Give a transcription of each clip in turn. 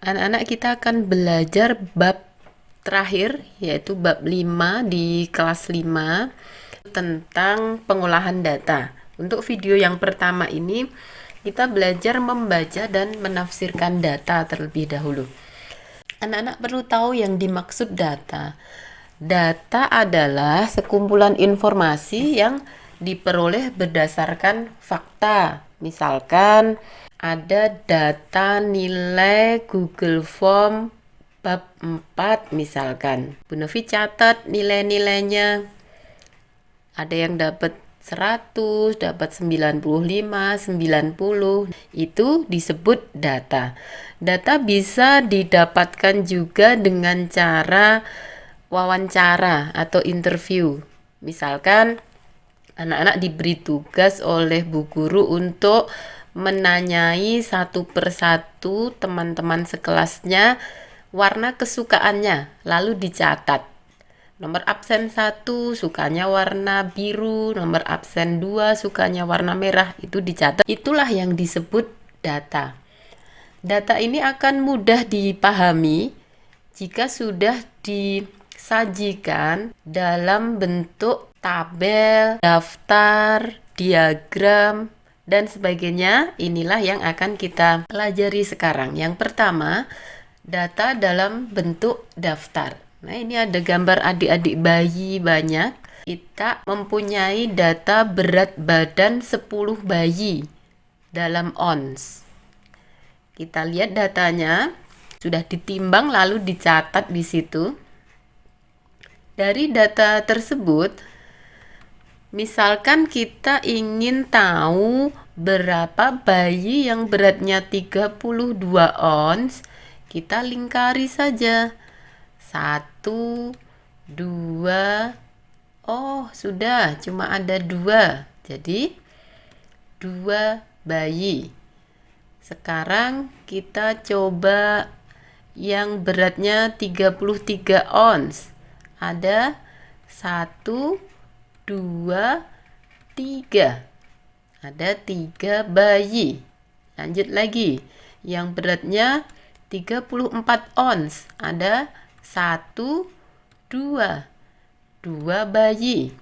Anak-anak, kita akan belajar bab terakhir, yaitu bab 5 di kelas 5 tentang pengolahan data. Untuk video yang pertama ini, kita belajar membaca dan menafsirkan data terlebih dahulu. Anak-anak perlu tahu yang dimaksud data. Data adalah sekumpulan informasi yang diperoleh berdasarkan fakta. Misalkan ada data nilai Google Form bab 4 misalkan. Bu Novi catat nilai-nilainya. Ada yang dapat 100, dapat 95, 90. Itu disebut data. Data bisa didapatkan juga dengan cara wawancara atau interview. Misalkan anak-anak diberi tugas oleh bu guru untuk menanyai satu persatu teman-teman sekelasnya warna kesukaannya, lalu dicatat. Nomor absen 1 sukanya warna biru, nomor absen 2 sukanya warna merah, itu dicatat. Itulah yang disebut data. Data ini akan mudah dipahami jika sudah disajikan dalam bentuk tabel, daftar, diagram, dan sebagainya. Inilah yang akan kita pelajari sekarang. Yang pertama, data dalam bentuk daftar. Nah, ini ada gambar adik-adik bayi banyak. Kita mempunyai data berat badan 10 bayi dalam ons. Kita lihat datanya, sudah ditimbang lalu dicatat di situ. Dari data tersebut, misalkan kita ingin tahu berapa bayi yang beratnya 32 ons, kita lingkari saja. 1, 2, oh sudah, cuma ada 2. Jadi 2 bayi. Sekarang kita coba yang beratnya 33 ons. Ada 1, 2, 3. Ada 3 bayi. Lanjut lagi. Yang beratnya 34 ons. Ada 1, 2. 2 bayi.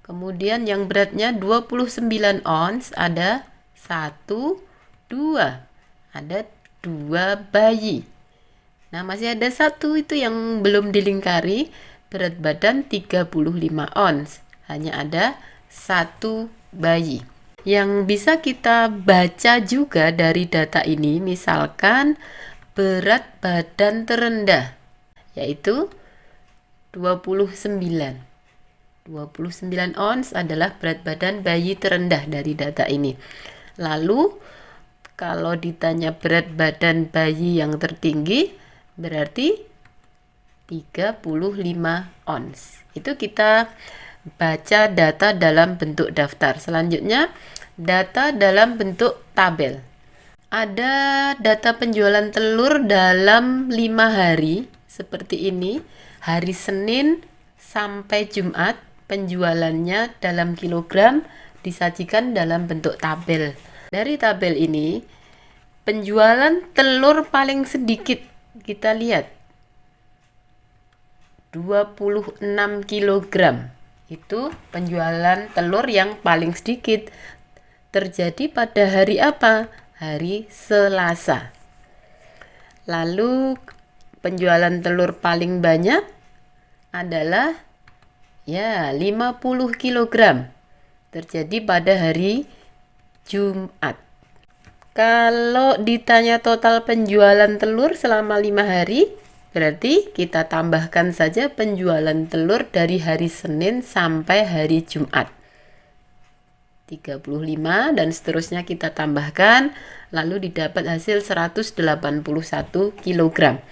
Kemudian yang beratnya 29 ons. Ada 1, 2. Ada 2 bayi. Nah, masih ada 1 itu yang belum dilingkari, berat badan 35 ons. Hanya ada 1 bayi. Yang bisa kita baca juga dari data ini, misalkan berat badan terendah, yaitu 29. 29 ons adalah berat badan bayi terendah dari data ini. Lalu, kalau ditanya berat badan bayi yang tertinggi, berarti 35 ons. Itu kita baca data dalam bentuk daftar. Selanjutnya, data dalam bentuk tabel. Ada data penjualan telur dalam 5 hari, seperti ini. Hari Senin sampai Jumat, penjualannya dalam kilogram disajikan dalam bentuk tabel. Dari tabel ini, penjualan telur paling sedikit kita lihat 26 kg. Itu penjualan telur yang paling sedikit. Terjadi pada hari apa? Hari Selasa. Lalu penjualan telur paling banyak adalah 50 kg. Terjadi pada hari Jumat. Kalau ditanya total penjualan telur selama 5 hari, berarti kita tambahkan saja penjualan telur dari hari Senin sampai hari Jumat. 35 dan seterusnya kita tambahkan, lalu didapat hasil 181 kg.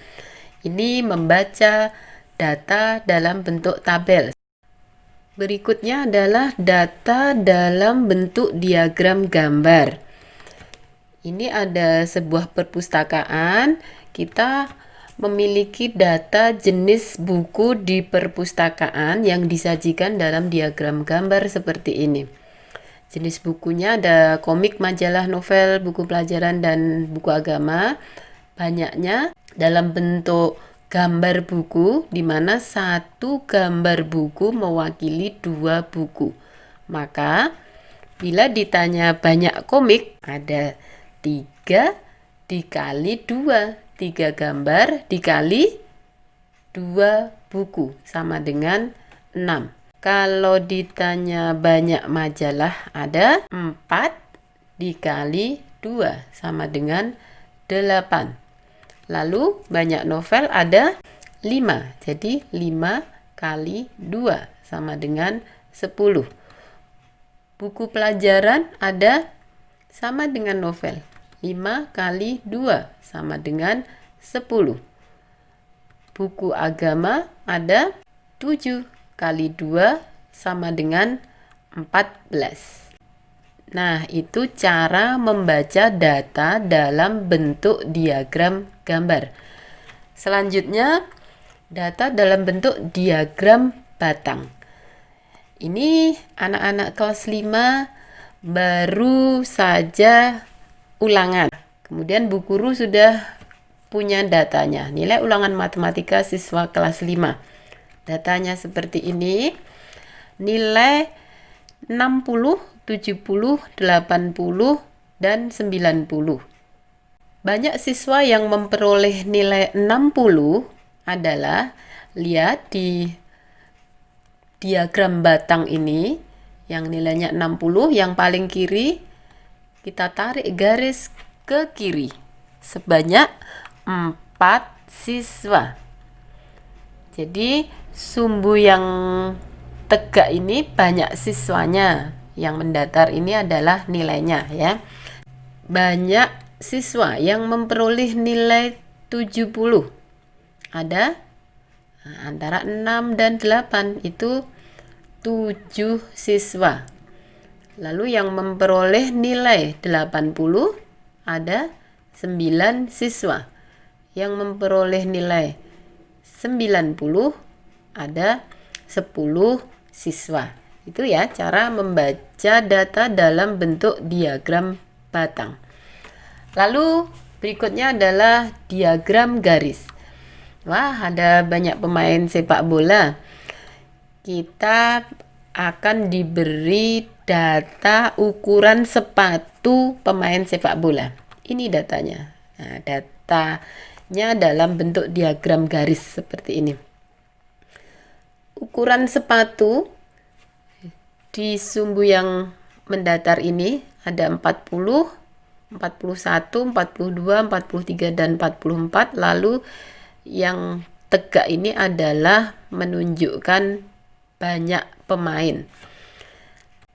Ini membaca data dalam bentuk tabel. Berikutnya adalah data dalam bentuk diagram gambar. Ini ada sebuah perpustakaan, kita memiliki data jenis buku di perpustakaan yang disajikan dalam diagram gambar seperti ini. Jenis bukunya ada komik, majalah, novel, buku pelajaran, dan buku agama. banyaknya dalam bentuk gambar buku, di mana satu gambar buku mewakili 2 buku. Maka bila ditanya banyak komik, ada 3 dikali 2. 3 gambar dikali 2 buku sama dengan 6. Kalau ditanya banyak majalah, ada 4 dikali 2 sama dengan 8. Lalu banyak novel ada 5. Jadi 5 kali 2 sama dengan 10. Buku pelajaran ada sama dengan novel. 5 kali 2 sama dengan 10. Buku agama ada 7 kali 2 sama dengan 14. Nah, itu cara membaca data dalam bentuk diagram gambar. Selanjutnya, data dalam bentuk diagram batang. Ini anak-anak kelas 5 baru saja ulangan. Kemudian Bu Guru sudah punya datanya. Nilai ulangan matematika siswa kelas 5. Datanya seperti ini. Nilai 60, 70, 80, dan 90. Banyak siswa yang memperoleh nilai 60 adalah, lihat di diagram batang ini, yang nilainya 60, yang paling kiri, kita tarik garis ke kiri. Sebanyak 4 siswa. Jadi sumbu yang tegak ini banyak siswanya. Yang mendatar ini adalah nilainya ya. Banyak siswa yang memperoleh nilai 70. Ada antara 6 dan 8, itu 7 siswa. Lalu yang memperoleh nilai 80 ada 9 siswa. Yang memperoleh nilai 90 ada 10 siswa. Itu ya cara membaca data dalam bentuk diagram batang. Lalu berikutnya adalah diagram garis. Wah, ada banyak pemain sepak bola. Kita akan diberi data ukuran sepatu pemain sepak bola. Ini datanya. Nah, datanya dalam bentuk diagram garis seperti ini. Ukuran sepatu di sumbu yang mendatar ini ada 40, 41, 42, 43, dan 44. Lalu yang tegak ini adalah menunjukkan banyak pemain.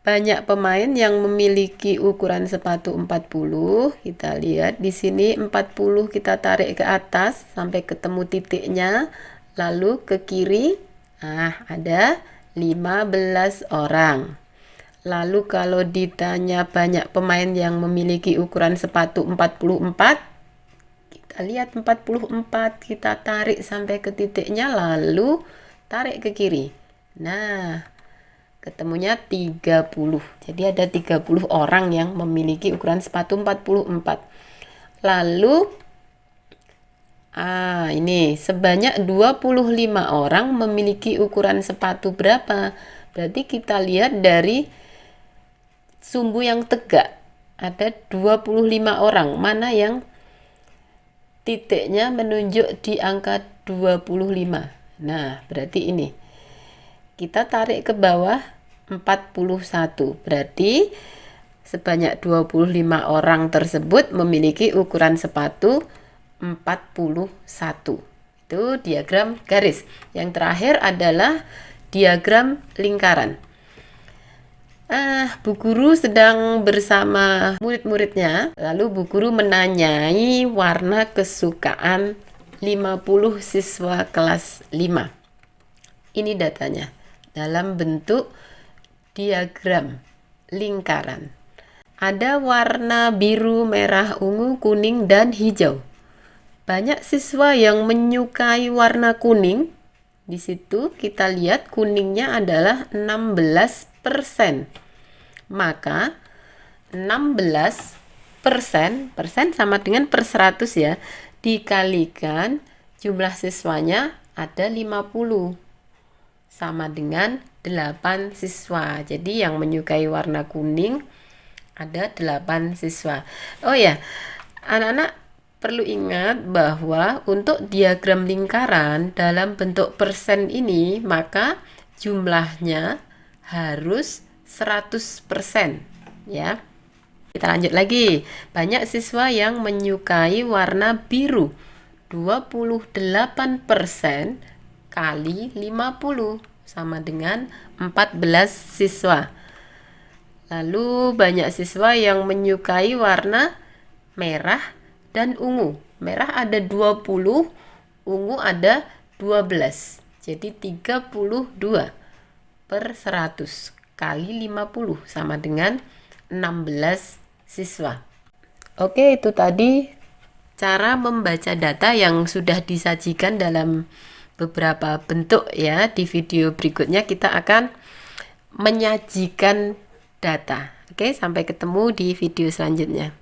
Banyak pemain yang memiliki ukuran sepatu 40. Kita lihat di sini 40, kita tarik ke atas sampai ketemu titiknya. Lalu ke kiri, ada 15 orang. Lalu kalau ditanya banyak pemain yang memiliki ukuran sepatu 44, kita lihat 44, kita tarik sampai ke titiknya, lalu tarik ke kiri. Nah, ketemunya 30. Jadi ada 30 orang yang memiliki ukuran sepatu 44. Lalu ini sebanyak 25 orang memiliki ukuran sepatu berapa? Berarti kita lihat dari sumbu yang tegak ada 25 orang. Mana yang titiknya menunjuk di angka 25? Nah, berarti ini. Kita tarik ke bawah 41. Berarti sebanyak 25 orang tersebut memiliki ukuran sepatu 41. Itu diagram garis. Yang terakhir adalah diagram lingkaran. Bu Guru sedang bersama murid-muridnya, lalu Bu Guru menanyai warna kesukaan 50 siswa kelas 5. Ini datanya dalam bentuk diagram lingkaran. Ada warna biru, merah, ungu, kuning, dan hijau. Banyak siswa yang menyukai warna kuning. Di situ kita lihat kuningnya adalah 16%. Maka 16% sama dengan per 100 ya. dikalikan jumlah siswanya ada 50 sama dengan 8 siswa. Jadi yang menyukai warna kuning ada 8 siswa. Oh ya, anak-anak perlu ingat bahwa untuk diagram lingkaran dalam bentuk persen ini, maka jumlahnya harus 100%, ya. Kita lanjut lagi. Banyak siswa yang menyukai warna biru. 28% kali 50 sama dengan 14 siswa. Lalu banyak siswa yang menyukai warna merah dan ungu. Merah ada 20, ungu ada 12. Jadi 32 per 100 kali 50 sama dengan 16 siswa. Oke, itu tadi cara membaca data yang sudah disajikan dalam beberapa bentuk ya. Di video berikutnya kita akan menyajikan data. Oke, sampai ketemu di video selanjutnya.